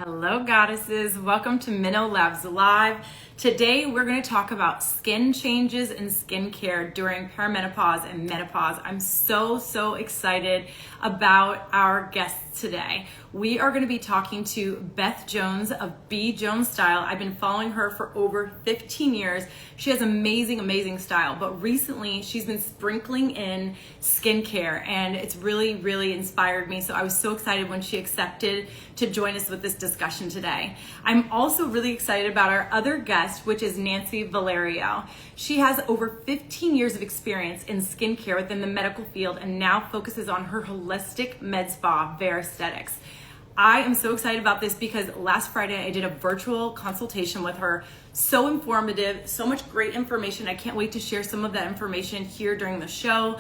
Hello, goddesses. Welcome to MenoLabs Live. Today, we're going to talk about skin changes and skincare during perimenopause and menopause. I'm so excited about our guests today. We are going to be talking to Beth Jones of B. Jones Style. I've been following her for over 15 years. She has amazing style, but recently she's been sprinkling in skincare and it's really inspired me. So I was so excited when she accepted to join us with this discussion today. I'm also really excited about our other guest, which is Nancy Valerio. She has over 15 years of experience in skincare within the medical field and now focuses on her holistic med spa, Bare Aesthetics. I am so excited about this because last Friday I did a virtual consultation with her. So informative, so much great information. I can't wait to share some of that information here during the show.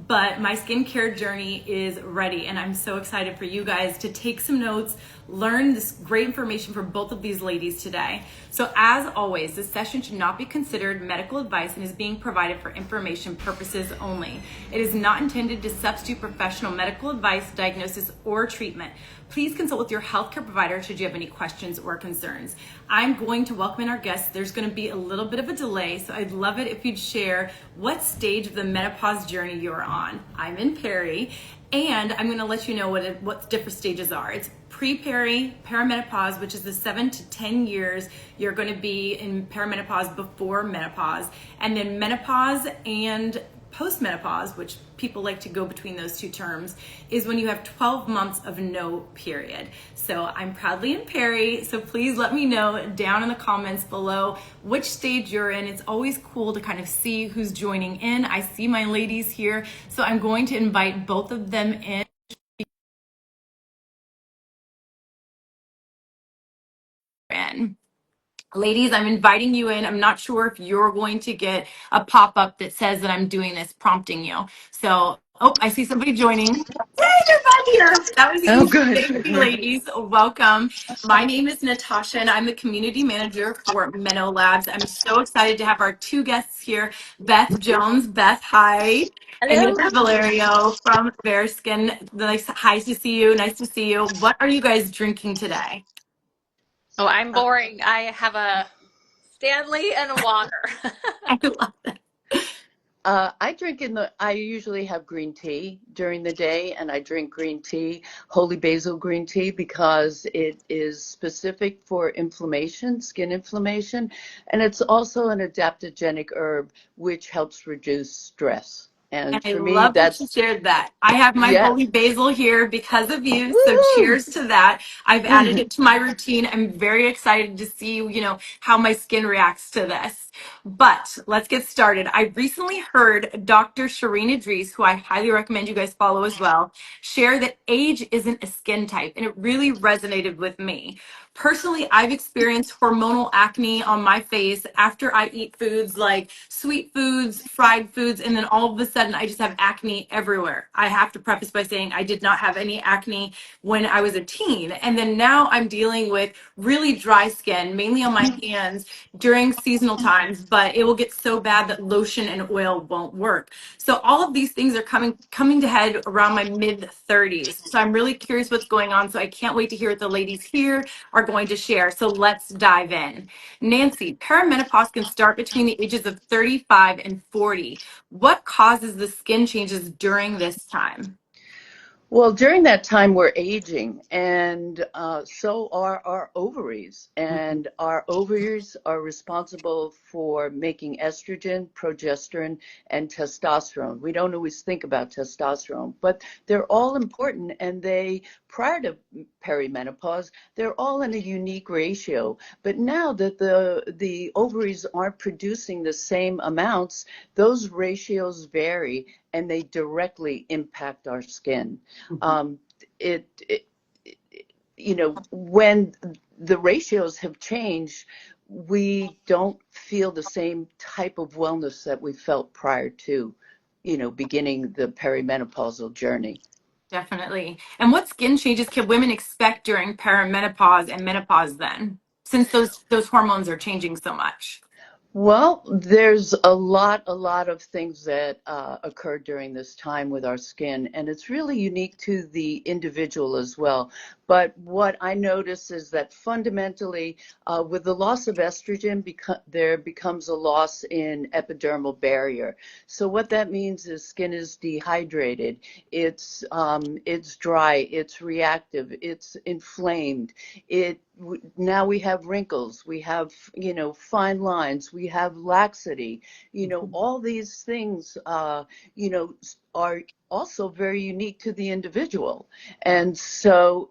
But my skincare journey is ready and I'm so excited for you guys to take some notes, learn this great information from both of these ladies today. So as always, this session should not be considered medical advice and is being provided for information purposes only. It is not intended to substitute professional medical advice, diagnosis, or treatment. Please consult with your healthcare provider should you have any questions or concerns. I'm going to welcome in our guests. There's going to be a little bit of a delay, so I'd love it if you'd share what stage of the menopause journey you're on. I'm in peri, and I'm going to let you know what different stages are. It's pre-peri, perimenopause, which is the 7 to 10 years you're going to be in perimenopause before menopause, and then menopause and postmenopause, which people like to go between those two terms, is when you have 12 months of no period. So I'm proudly in peri, so please let me know down in the comments below which stage you're in. It's always cool to kind of see who's joining in. I see my ladies here, so I'm going to invite both of them in. Ladies, I'm inviting you in. I'm not sure if you're going to get a pop-up that says that I'm doing this, prompting you. So, I see somebody joining. Hey, they're back here. That was Oh, easy. good. Thank you, ladies. Welcome. My name is Natasha, and I'm the community manager for MenoLabs. I'm so excited to have our two guests here, Beth Jones. Beth, hi. And Hello. Nancy Valerio from Bare Skin. Nice, hi to see you. Nice to see you. What are you guys drinking today? Oh, I'm boring. I have a Stanley and a water. I love that. I usually have green tea during the day, and I drink green tea, holy basil green tea, because it is specific for inflammation, skin inflammation, and it's also an adaptogenic herb which helps reduce stress. And And I for me, love that you that's, shared that. I have my holy yes. basil here because of you. So Woo! cheers to that. I've added it to my routine. I'm very excited to see, how my skin reacts to this. But let's get started. I recently heard Dr. Shireen Idris, who I highly recommend you guys follow as well, share that age isn't a skin type. And it really resonated with me. Personally, I've experienced hormonal acne on my face after I eat foods like sweet foods, fried foods, and then all of a sudden I just have acne everywhere. I have to preface by saying I did not have any acne when I was a teen. And then now I'm dealing with really dry skin, mainly on my hands during seasonal times, but it will get so bad that lotion and oil won't work. So all of these things are coming to head around my mid 30s. So I'm really curious what's going on. So I can't wait to hear what the ladies here are going to share. So let's dive in. Nancy, perimenopause can start between the ages of 35 and 40. What causes the skin changes during this time? Well, during that time, we're aging, and so are our ovaries. And our ovaries are responsible for making estrogen, progesterone, and testosterone. We don't always think about testosterone, but they're all important. And prior to perimenopause, they're all in a unique ratio. But now that the ovaries aren't producing the same amounts, those ratios vary, and they directly impact our skin. Um, it, it, when the ratios have changed, we don't feel the same type of wellness that we felt prior to, beginning the perimenopausal journey. Definitely. And what skin changes can women expect during perimenopause and menopause then, since those hormones are changing so much? Well, there's a lot of things that occur during this time with our skin, and it's really unique to the individual as well. But what I notice is that fundamentally, with the loss of estrogen, there becomes a loss in epidermal barrier. So what that means is skin is dehydrated, it's dry, it's reactive, it's inflamed. Now we have wrinkles, we have, fine lines, we have laxity, all these things, are also very unique to the individual. And so,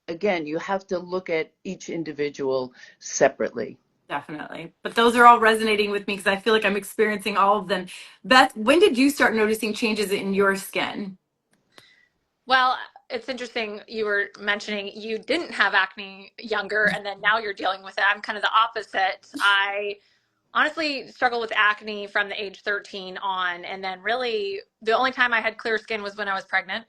again, you have to look at each individual separately. Definitely. But those are all resonating with me because I feel like I'm experiencing all of them. Beth, when did you start noticing changes in your skin? Well, it's interesting you were mentioning you didn't have acne younger and then now you're dealing with it. I'm kind of the opposite. I honestly struggled with acne from the age 13 on, and then really the only time I had clear skin was when I was pregnant,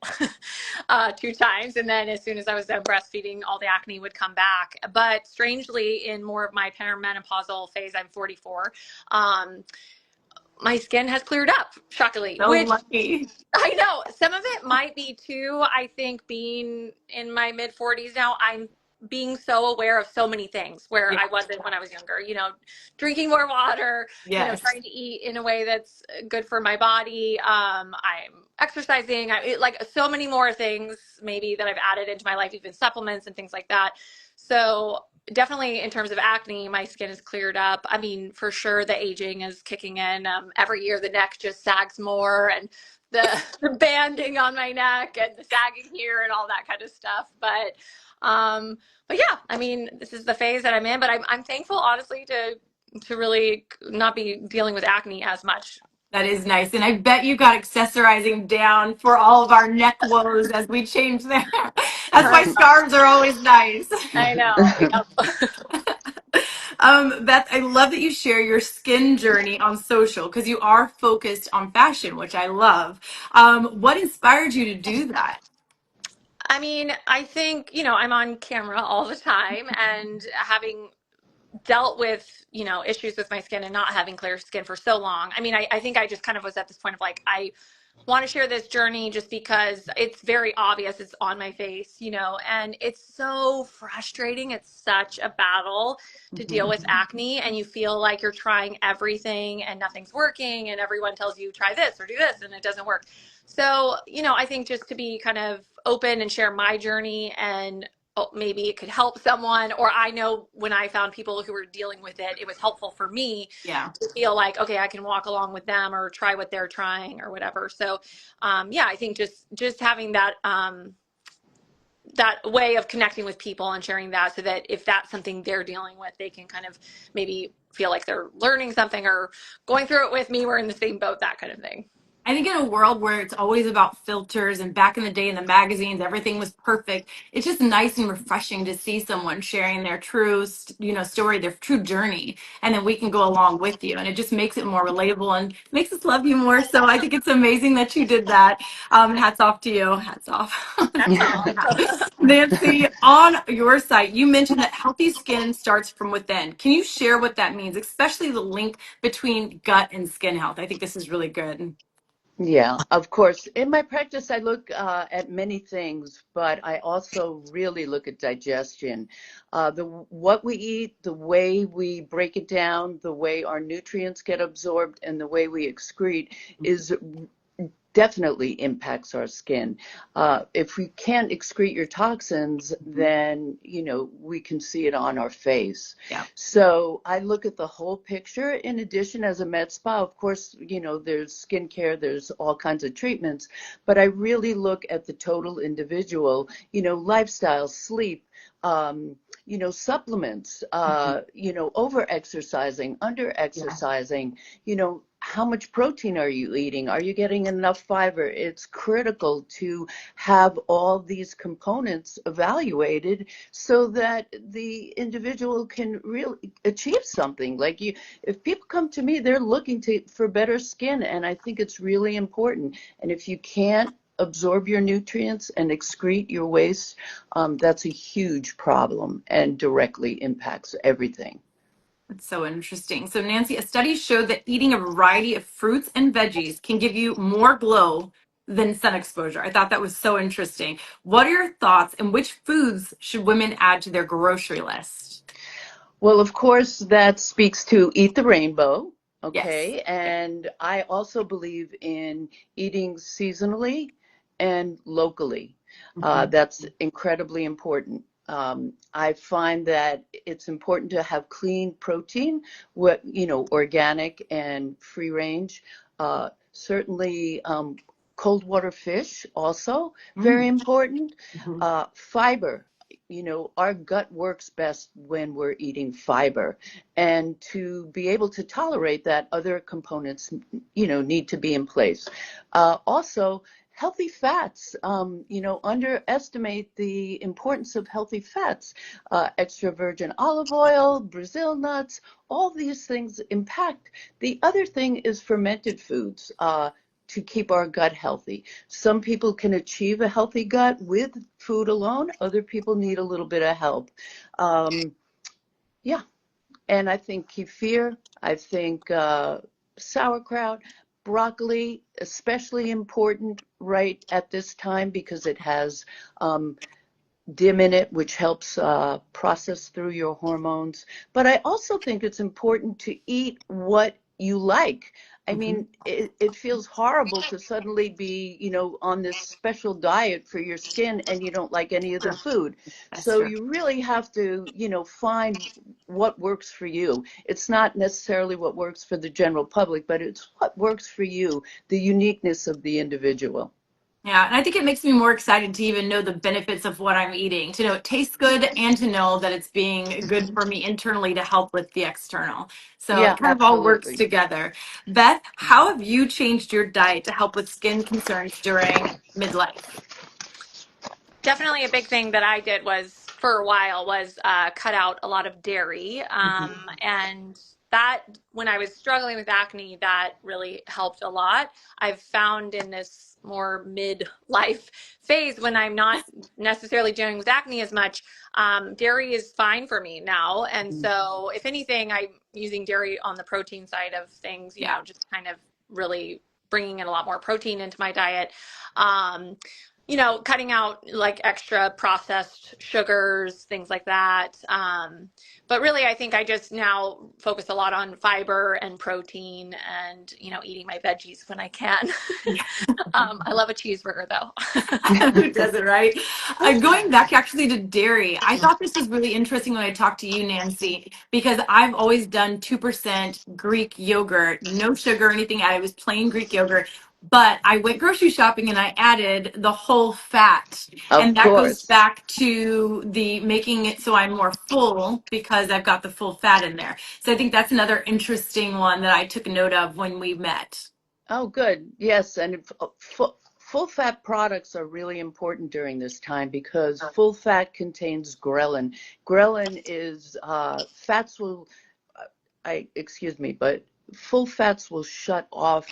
2 times, and then as soon as I was done breastfeeding, all the acne would come back. But strangely, in more of my perimenopausal phase, I'm 44. My skin has cleared up, shockingly, So which lucky. I know some of it might be too. I think being in my mid 40s now, I'm being so aware of so many things where Yeah. I wasn't when I was younger, drinking more water, Yes. trying to eat in a way that's good for my body. I'm exercising, like so many more things maybe that I've added into my life, even supplements and things like that. So definitely in terms of acne, my skin is cleared up. I mean, for sure the aging is kicking in. Every year the neck just sags more, and the banding on my neck and the sagging here and all that kind of stuff. But yeah, I mean, this is the phase that I'm in, but I'm thankful honestly to really not be dealing with acne as much. That is nice. And I bet you got accessorizing down for all of our neck woes as we change there. That's why scarves are always nice. I know. Yep. Beth, I love that you share your skin journey on social because you are focused on fashion, which I love. What inspired you to do that? I mean, I think, I'm on camera all the time, and having dealt with, issues with my skin and not having clear skin for so long. I mean, I think I just kind of was at this point of like, I want to share this journey just because it's very obvious it's on my face, and it's so frustrating. It's such a battle to deal Mhm. with acne, and you feel like you're trying everything and nothing's working, and everyone tells you try this or do this and it doesn't work. So, I think just to be kind of open and share my journey, and maybe it could help someone, or I know when I found people who were dealing with it, it was helpful for me Yeah. to feel like, okay, I can walk along with them or try what they're trying or whatever. So, yeah, I think just having that way of connecting with people and sharing that, so that if that's something they're dealing with, they can kind of maybe feel like they're learning something or going through it with me. We're in the same boat, that kind of thing. I think in a world where it's always about filters and back in the day in the magazines, everything was perfect. It's just nice and refreshing to see someone sharing their true, story, their true journey, and then we can go along with you. And it just makes it more relatable and makes us love you more. So I think it's amazing that you did that. Hats off to you. Hats off. That's all. Nancy, on your site, you mentioned that healthy skin starts from within. Can you share what that means, especially the link between gut and skin health? I think this is really good. Yeah, of course. In my practice, I look at many things, but I also really look at digestion. What we eat, the way we break it down, the way our nutrients get absorbed, and the way we excrete is definitely impacts our skin. If we can't excrete your toxins, then, we can see it on our face. Yeah. So I look at the whole picture. In addition, as a med spa, of course, there's skincare, there's all kinds of treatments, but I really look at the total individual, lifestyle, sleep, supplements, over exercising, under exercising, how much protein are you eating? Are you getting enough fiber? It's critical to have all these components evaluated so that the individual can really achieve something. Like if people come to me, they're looking for better skin, and I think it's really important. And if you can't absorb your nutrients and excrete your waste, that's a huge problem and directly impacts everything. That's so interesting. So, Nancy, a study showed that eating a variety of fruits and veggies can give you more glow than sun exposure. I thought that was so interesting. What are your thoughts, and which foods should women add to their grocery list? Well, of course, that speaks to eat the rainbow, Yes. okay? Yeah. And I also believe in eating seasonally and locally. Mhm. That's incredibly important. I find that it's important to have clean protein, organic and free range. Certainly, cold water fish also very Mm. important. Mhm. Fiber, our gut works best when we're eating fiber. And to be able to tolerate that, other components, need to be in place. Also, healthy fats, underestimate the importance of healthy fats. Extra virgin olive oil, Brazil nuts, all these things impact. The other thing is fermented foods. To keep our gut healthy. Some people can achieve a healthy gut with food alone. Other people need a little bit of help. Um, yeah, and I think kefir, I think sauerkraut, broccoli, especially important right at this time because it has dim in it, which helps process through your hormones. But I also think it's important to eat what you like. I Mhm. mean, it feels horrible to suddenly be, on this special diet for your skin and you don't like any of the True. food. That's So true. you really have to, find what works for you. It's not necessarily what works for the general public, but it's what works for you, the uniqueness of the individual. Yeah, and I think it makes me more excited to even know the benefits of what I'm eating, to know it tastes good and to know that it's being good for me internally to help with the external. So it Yeah, kind of all works absolutely. together. Beth, how have you changed your diet to help with skin concerns during midlife? Definitely a big thing that I did was for a while was cut out a lot of dairy. And that when I was struggling with acne, that really helped a lot. I've found in this more midlife phase when I'm not necessarily dealing with acne as much, dairy is fine for me now. And so if anything, I'm using dairy on the protein side of things, Yeah. just kind of really bringing in a lot more protein into my diet. Cutting out like extra processed sugars, things like that. But really, I think I just now focus a lot on fiber and protein and, eating my veggies when I can. I love a cheeseburger though. Who doesn't, right? Going back actually to dairy, I thought this was really interesting when I talked to you, Nancy, because I've always done 2% Greek yogurt, no sugar or anything added. It was plain Greek yogurt. But I went grocery shopping and I added the whole fat. Of And that goes course. back to the making it so I'm more full because I've got the full fat in there. So I think that's another interesting one that I took note of when we met. Oh, good. Yes, and full fat products are really important during this time because full fat contains ghrelin. Ghrelin is fats will, excuse me, but full fats will shut off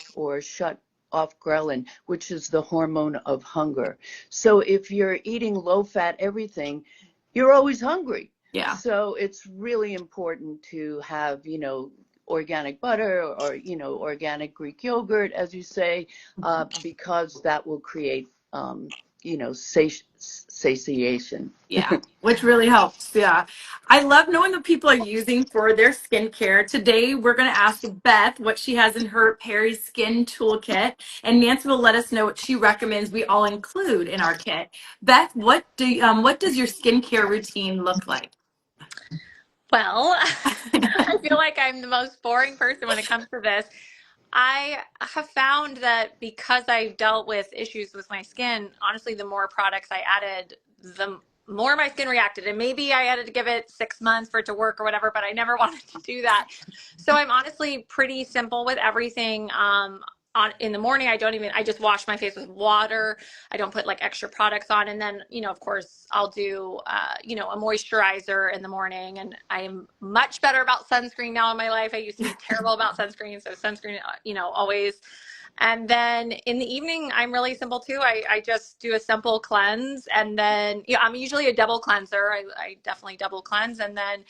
ghrelin, which is the hormone of hunger. So if you're eating low fat everything, you're always hungry. Yeah. So it's really important to have, organic butter or, organic Greek yogurt, as you say, because that will create, satiation. Yeah, which really helps. Yeah. I love knowing what people are using for their skincare. Today, we're going to ask Beth what she has in her Perry Skin Toolkit, and Nancy will let us know what she recommends we all include in our kit. Beth, what does your skincare routine look like? Well, I feel like I'm the most boring person when it comes to this. I have found that because I've dealt with issues with my skin, honestly, the more products I added, the more my skin reacted. And maybe I had to give it 6 months for it to work or whatever, but I never wanted to do that. So I'm honestly pretty simple with everything. In the morning, I just wash my face with water. I don't put like extra products on. And then, of course, I'll do, a moisturizer in the morning. And I am much better about sunscreen now in my life. I used to be terrible about sunscreen. So sunscreen, always. And then in the evening, I'm really simple too. I just do a simple cleanse. And then, I'm usually a double cleanser. I definitely double cleanse. And then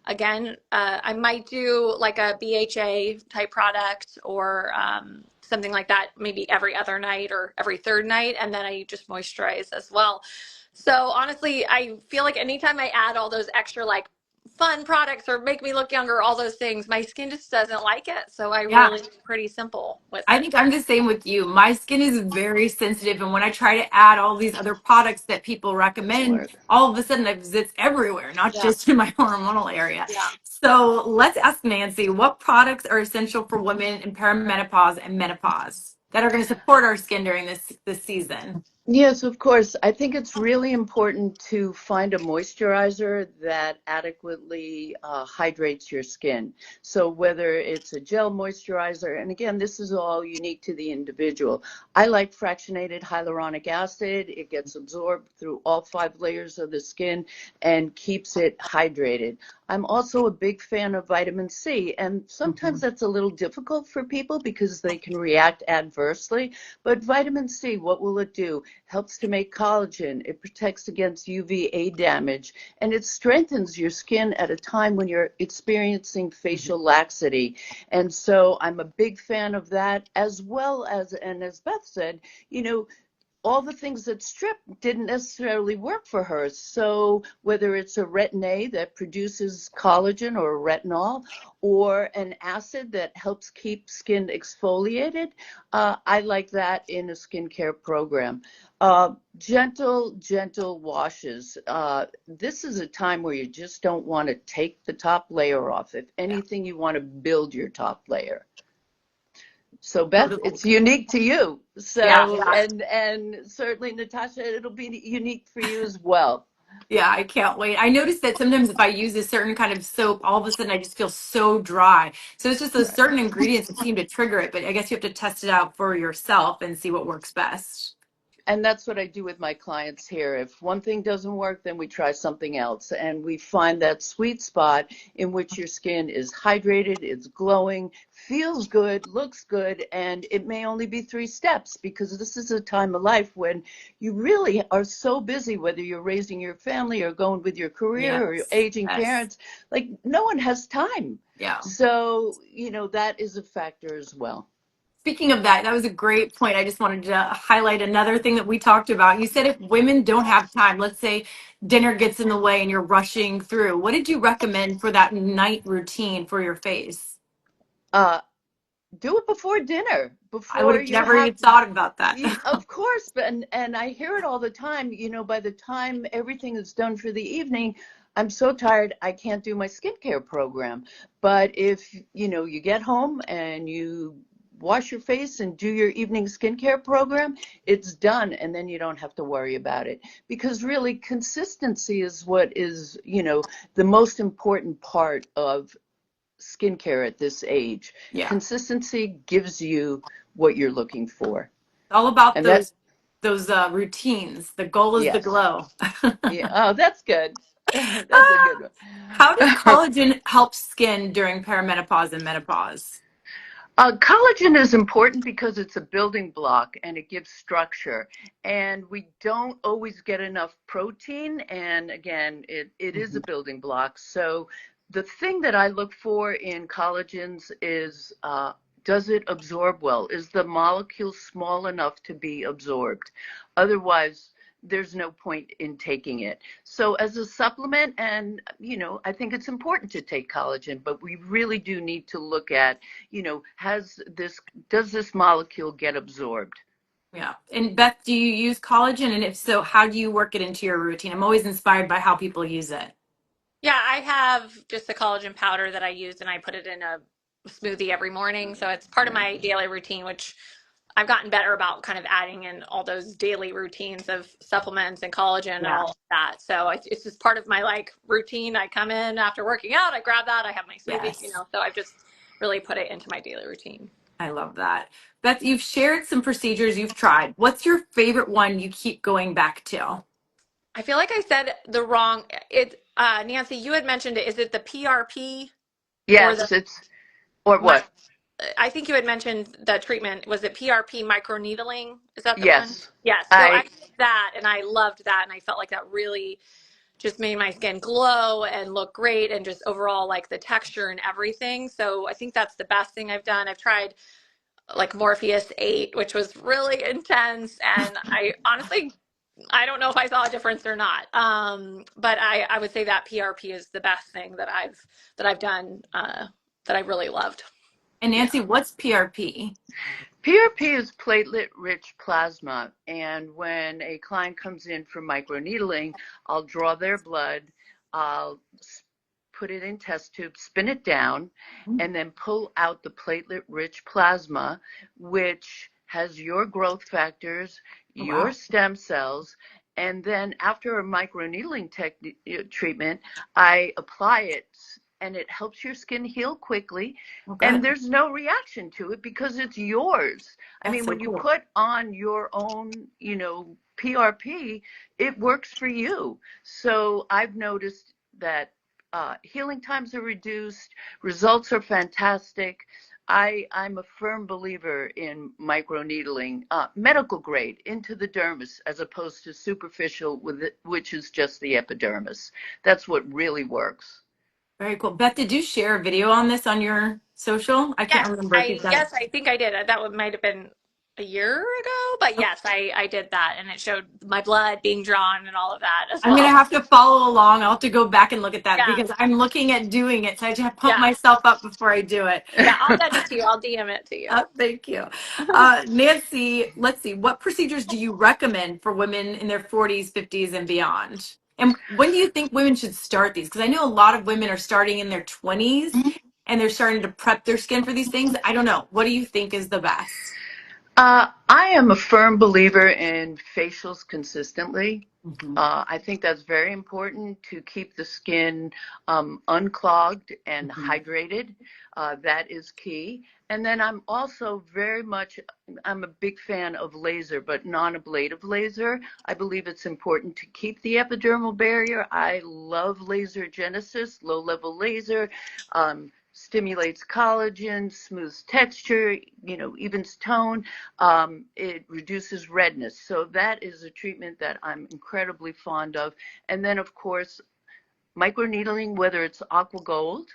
again, I might do like a BHA type product or something like that, maybe every other night or every third night. And then I just moisturize as well. So honestly, I feel like anytime I add all those extra like fun products or make me look younger, all those things, my skin just doesn't like it. So I Yeah. really pretty simple with I it. think I'm the same with you. My skin is very sensitive, and when I try to add all these other products that people Doesn't recommend, work. all of a sudden I have zits everywhere, not Yeah. just in my hormonal area. Yeah. So let's ask Nancy, what products are essential for women in perimenopause and menopause that are going to support our skin during this season? Yes, of course. I think it's really important to find a moisturizer that adequately hydrates your skin. So whether it's a gel moisturizer, and again, this is all unique to the individual. I like fractionated hyaluronic acid. It gets absorbed through all 5 layers of the skin and keeps it hydrated. I'm also a big fan of vitamin C, and sometimes that's a little difficult for people because they can react adversely. But vitamin C, what will it do? Helps to make collagen, it protects against UVA damage, and it strengthens your skin at a time when you're experiencing facial laxity. And so I'm a big fan of that, as well as, and as Beth said, you know, all the things that strip didn't necessarily work for her. So whether it's a retin A that produces collagen or retinol, or an acid that helps keep skin exfoliated, I like that in a skincare program. Gentle washes. This is a time where you just don't want to take the top layer off. If Yeah, anything, you want to build your top layer. So Beth, totally. it's unique to you. Yeah. So and certainly Natasha, it'll be unique for you as well. Yeah, I can't wait. I noticed that sometimes if I use a certain kind of soap, all of a sudden I just feel so dry. So it's just those certain ingredients that seem to trigger it, but I guess you have to test it out for yourself and see what works best. And that's what I do with my clients here. If one thing doesn't work, then we try something else. And we find that sweet spot in which your skin is hydrated, it's glowing, feels good, looks good, and it may only be 3 steps because this is a time of life when you really are so busy, whether you're raising your family or going with your career or your Yes. aging Yes. parents, like no one has time. Yeah. So, that is a factor as well. Speaking of that, that was a great point. I just wanted to highlight another thing that we talked about. You said if women don't have time, let's say dinner gets in the way and you're rushing through, what did you recommend for that night routine for your face? Uh, do it before dinner, I would before have you never have. even thought about that. Of course, but and I hear it all the time. By the time everything is done for the evening, I'm so tired I can't do my skincare program. But if you get home and you wash your face and do your evening skincare program, it's done, and then you don't have to worry about it. Because really, consistency is what is the most important part of skincare at this age. Yeah. Consistency gives you what you're looking for. All about And that, those routines. The goal is the yes. glow. Yeah. Oh, that's good. That's a good How does one. collagen help skin during perimenopause and menopause? Collagen is important because it's a building block and it gives structure. And we don't always get enough protein. And again, it is a building block. So the thing that I look for in collagens is does it absorb well? Is the molecule small enough to be absorbed? Otherwise, there's no point in taking it. So as a supplement, and I think it's important to take collagen, but we really do need to look at does this molecule get absorbed? Yeah. And Beth, do you use collagen? And if so, how do you work it into your routine? I'm always inspired by how people use it. Yeah, I have just a collagen powder that I use and I put it in a smoothie every morning. So it's part of Yeah. my daily routine, which I've gotten better about kind of adding in all those daily routines of supplements and collagen and Yeah, all of that. So it's just part of my like routine. I come in after working out, I grab that, I have my smoothie, yes. so I've just really put it into my daily routine. I love that. Beth, you've shared some procedures you've tried. What's your favorite one you keep going back to? I feel like I said the wrong it Nancy, you had mentioned it. Is it the PRP or the Yes, it's or my what? I think you had mentioned the treatment. Was it PRP microneedling? Is that the one? Yes, Yes. So I I did that and I loved that. And I felt like that really just made my skin glow and look great and just overall like the texture and everything. So I think that's the best thing I've done. I've tried like Morpheus 8, which was really intense. And I honestly, I don't know if I saw a difference or not. But I would say that PRP is the best thing that I've done that I really loved. And Yeah. Nancy, what's PRP? PRP is platelet-rich plasma, and when a client comes in for microneedling, I'll draw their blood, I'll put it in test tubes, spin it down, and then pull out the platelet-rich plasma, which has your growth factors, Oh, your wow. stem cells, and then after a microneedling treatment, I apply it, and it helps your skin heal quickly, Oh, and good. there's no reaction to it because it's yours. I That's mean, so when you cool. put on your own, PRP, it works for you. So I've noticed that healing times are reduced, results are fantastic. I'm a firm believer in microneedling, medical grade into the dermis as opposed to superficial, which is just the epidermis. That's what really works. Very cool. Beth, did you share a video on this on your social? I can't Yes, remember if you've done it. I think I did. That might have been a year ago, but yes, I did that, and it showed my blood being drawn and all of that as I'm gonna well. have to follow along. I'll have to go back and look at that Yeah, because I'm looking at doing it. So I just have to pump yeah, myself up before I do it. yeah. I'll send it to you. I'll DM it to you. Thank you. Nancy, let's see. What procedures do you recommend for women in their 40s, 50s, and beyond? And when do you think women should start these? Because I know a lot of women are starting in their 20s and they're starting to prep their skin for these things. I don't know. What do you think is the best? I am a firm believer in facials consistently. I think that's very important to keep the skin unclogged and hydrated. That is key. And then I'm a big fan of laser, but non-ablative laser. I believe it's important to keep the epidermal barrier. I love laser genesis, low-level laser. Stimulates collagen, smooths texture, evens tone. It reduces redness. So that is a treatment that I'm incredibly fond of. And then, of course, microneedling, whether it's aqua gold,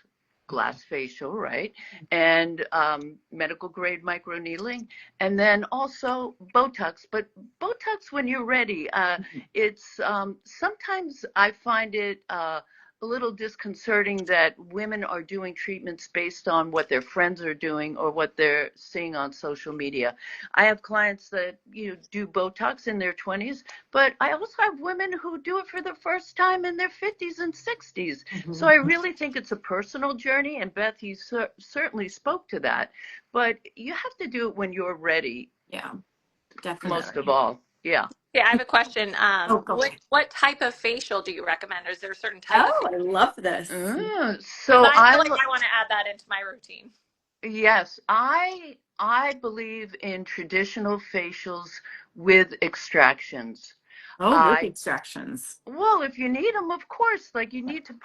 glass facial, right? And medical grade microneedling. And then also Botox. But Botox when you're ready. It's sometimes I find it a little disconcerting that women are doing treatments based on what their friends are doing or what they're seeing on social media. I have clients that do Botox in their 20s, but I also have women who do it for the first time in their 50s and 60s. So I really think it's a personal journey, and Beth, you certainly spoke to that. But you have to do it when you're ready, Yeah, most of definitely. all. Yeah. Yeah, I have a question. Oh, go ahead. What type of facial do you recommend? Or is there a certain type of Oh, facial? I love this. Because So I feel like I want to add that into my routine. yes, I believe in traditional facials with extractions. Oh, with I extractions. Well, if you need them, of course, like you need to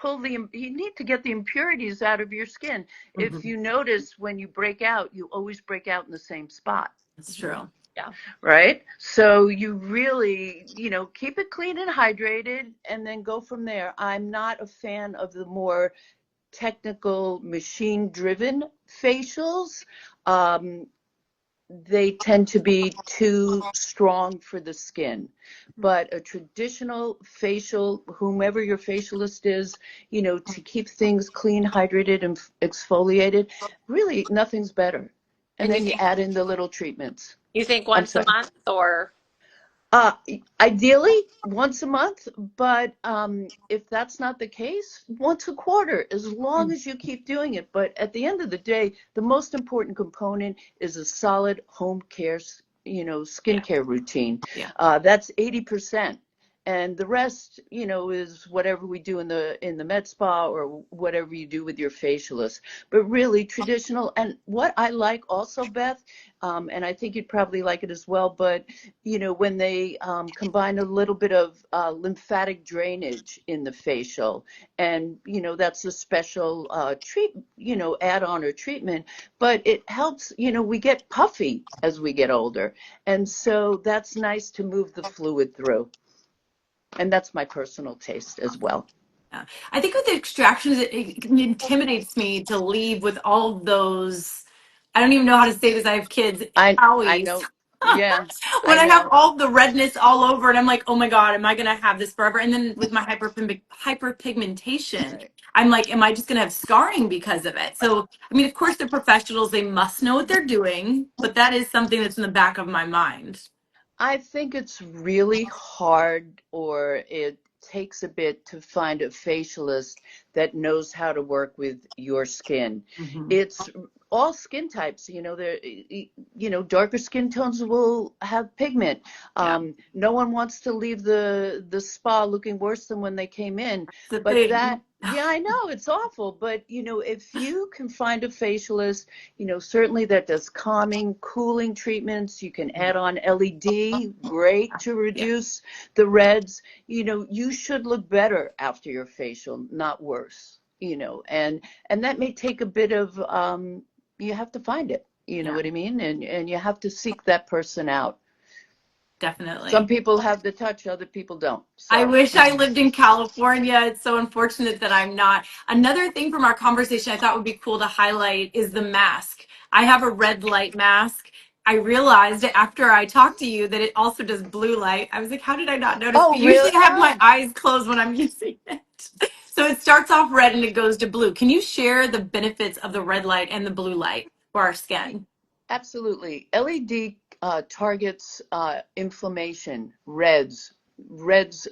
you need to get the impurities out of your skin. If you notice when you break out, you always break out in the same spot, That's true. Yeah. right? So you really, keep it clean and hydrated and then go from there. I'm not a fan of the more technical machine driven facials. Um, they tend to be too strong for the skin. But a traditional facial, whomever your facialist is, to keep things clean, hydrated, and exfoliated, really nothing's better. And And then you add in the little treatments. you think I'm once a sorry. month or Uh, Ideally once a month, but if that's not the case, once a quarter, as long as you keep doing it. But at the end of the day, the most important component is a solid home care, Yeah. skincare routine. Yeah. That's 80%. and the rest, is whatever we do in the med spa or whatever you do with your facialist. But really traditional. And what I like also, Beth, and I think you'd probably like it as well, but when they combine a little bit of lymphatic drainage in the facial, and that's a special add-on or treatment, but it helps. We get puffy as we get older, and so that's nice to move the fluid through. And that's my personal taste as well. Yeah. I think with the extractions, it intimidates me to leave with all those. I don't even know how to say this. I have kids, I owies. know. Yeah, When I I have know. all the redness all over, and I'm like, oh my God, am I going to have this forever? And then with my hyperpigmentation, I'm like, am I just going to have scarring because of it? So, I mean, of course, they're professionals. They must know what they're doing, but that is something that's in the back of my mind. I think it's really hard, or it takes a bit to find a facialist that knows how to work with your skin. Mhm. It's all skin types, darker skin tones will have pigment. Yeah, No one wants to leave the spa looking worse than when they came in. that's the But thing. yeah, I know it's awful. But, if you can find a facialist, certainly that does calming, cooling treatments. You can add on LED, great to Yeah. reduce the reds. You should look better after your facial, not worse. And that may take a bit of you have to find it. You know Yeah, what I mean? And you have to seek that person out. Some definitely. people have the touch, other people don't. I So wish I lived in California. It's so unfortunate that I'm not. Another thing from our conversation I thought would be cool to highlight is the mask. I have a red light mask. I realized after I talked to you that it also does blue light. I was like, how did I not notice? But oh usually really? I have my Oh, eyes closed when I'm using it. So it starts off red and it goes to blue. Can you share the benefits of the red light and the blue light for our skin? absolutely. LED targets inflammation, reds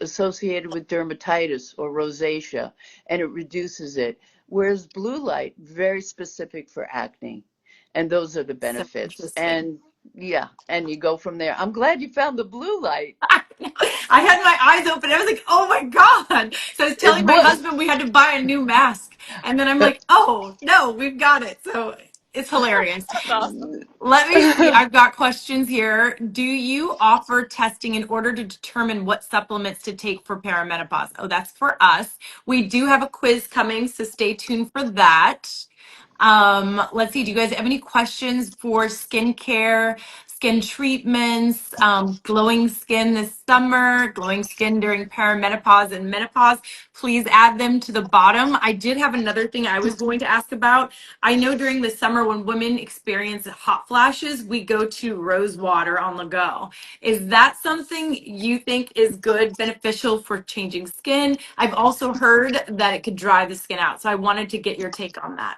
associated with dermatitis or rosacea, and it reduces it. Whereas blue light, very specific for acne. And those are the So benefits. interesting. And yeah, and you go from there. I'm glad you found the blue light. I had my eyes open. I was like, oh my God. So I was It's telling my blue. husband we had to buy a new mask. And then I'm like, oh, no, we've got it. So it's hilarious. That's awesome. Let me see. I've got questions here. Do you offer testing in order to determine what supplements to take for perimenopause? Oh, that's for us. We do have a quiz coming, so stay tuned for that. Let's see. Do you guys have any questions for skincare, skin treatments, glowing skin this summer, glowing skin during perimenopause and menopause? Please add them to the bottom. I did have another thing I was going to ask about. I know during the summer when women experience hot flashes, we go to rose water on the go. Is that something you think is good, beneficial for changing skin? I've also heard that it could dry the skin out. So I wanted to get your take on that.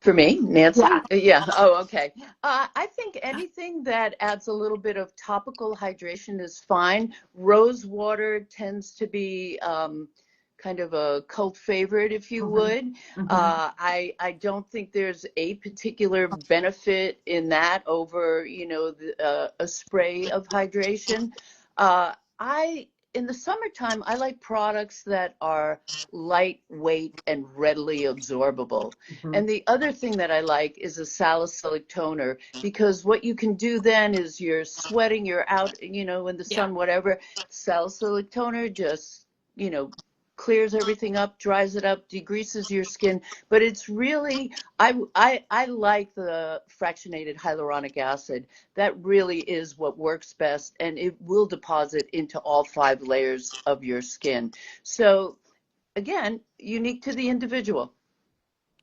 For me, Yeah. Nancy? Yeah. Oh, okay. I think anything that adds a little bit of topical hydration is fine. Rose water tends to be kind of a cult favorite, if you Mhm. would. Mhm. I don't think there's a particular benefit in that over, a spray of hydration. I In the summertime, I like products that are lightweight and readily absorbable. Mhm. And the other thing that I like is a salicylic toner, because what you can do then is you're sweating, you're out, in the Yeah, sun, whatever. Salicylic toner just, you know, clears everything up, dries it up, degreases your skin. But it's really, I like the fractionated hyaluronic acid. That really is what works best, and it will deposit into all 5 layers of your skin. So again, unique to the individual.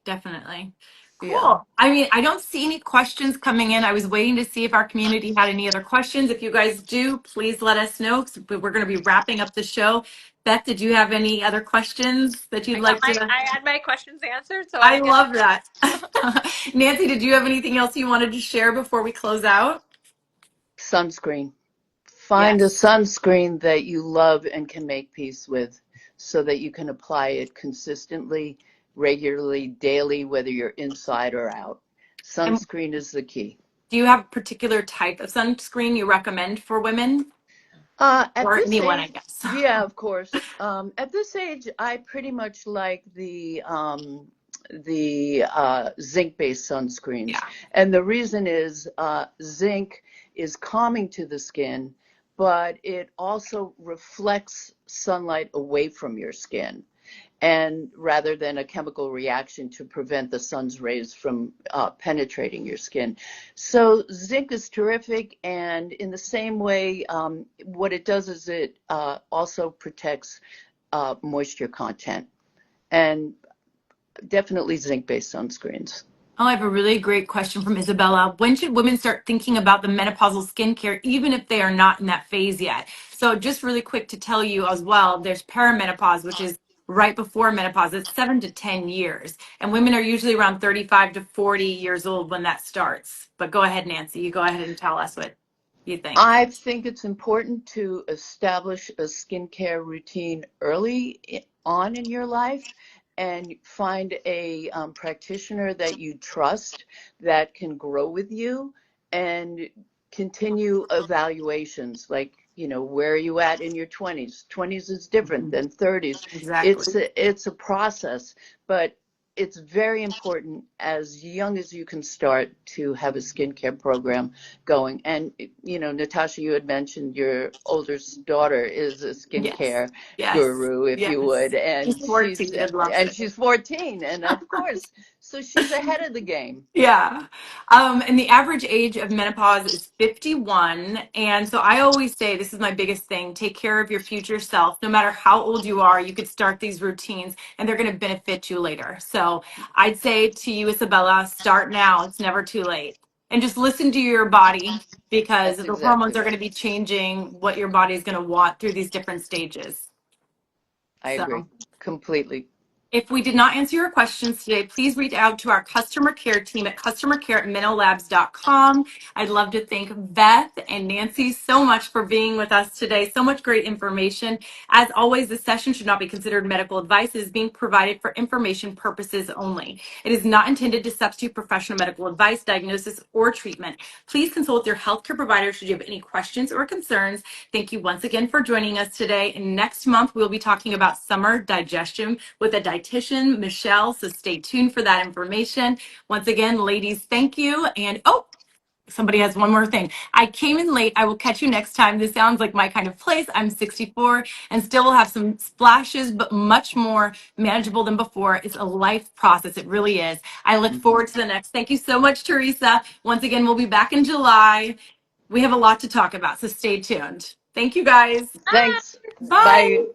definitely. Yeah. Cool. I mean, I don't see any questions coming in. I was waiting to see if our community had any other questions. If you guys do, please let us know, 'cause we're going to be wrapping up the show. Beth, did you have any other questions that you'd like to? I had my questions answered, so I I'm good. love that. Nancy, did you have anything else you wanted to share before we close out? Sunscreen. Find a Yes. sunscreen that you love and can make peace with, so that you can apply it consistently, regularly, daily, whether you're inside or out. And Sunscreen is the key. do you have a particular type of sunscreen you recommend for women? At or this anyone, I age, guess. yeah, of course. At this age, I pretty much like the zinc-based sunscreens, Yeah. and the reason is zinc is calming to the skin, but it also reflects sunlight away from your skin, and rather than a chemical reaction to prevent the sun's rays from penetrating your skin. So zinc is terrific, and in the same way, what it does is it also protects moisture content, and definitely zinc-based sunscreens. Oh, I have a really great question from Isabella. When should women start thinking about the menopausal skincare, even if they are not in that phase yet? So, just really quick to tell you as well, there's perimenopause, which is right before menopause. It's 7 to 10 years. And women are usually around 35 to 40 years old when that starts. But go ahead, Nancy. You go ahead and tell us what you think. I think it's important to establish a skincare routine early on in your life and find a practitioner that you trust that can grow with you and continue evaluations like, where are you at in your 20s? 20s is different Mhm. than 30s. Exactly. It's a process, but it's very important as young as you can start to have a skincare program going. And, Natasha, you had mentioned your oldest daughter is a Yes. skincare Yes. guru, if you Yes. would, and She's 14 and loves it. she's 14, and of course, so she's ahead of the game. Yeah. And the average age of menopause is 51. And so I always say this is my biggest thing: take care of your future self. No matter how old you are, you could start these routines and they're going to benefit you later. So I'd say to you, Isabella, start now. It's never too late. And just listen to your body because That's the exactly hormones are going to right. be changing what your body is going to want through these different stages. I agree So. completely. If we did not answer your questions today, please reach out to our customer care team at customercare@menolabs.com. I'd love to thank Beth and Nancy so much for being with us today. So much great information. As always, this session should not be considered medical advice. It is being provided for information purposes only. It is not intended to substitute professional medical advice, diagnosis, or treatment. Please consult with your healthcare provider should you have any questions or concerns. Thank you once again for joining us today. And next month, we'll be talking about summer digestion with a dietitian, Michelle. So stay tuned for that information. Once again, ladies, thank you. And somebody has one more thing. I came in late. I will catch you next time. This sounds like my kind of place. I'm 64 and still will have some splashes, but much more manageable than before. It's a life process. It really is. I look Mhm. forward to the next. Thank you so much, Teresa. Once again, we'll be back in July. We have a lot to talk about, so stay tuned. Thank you guys. Thanks. Bye. Bye.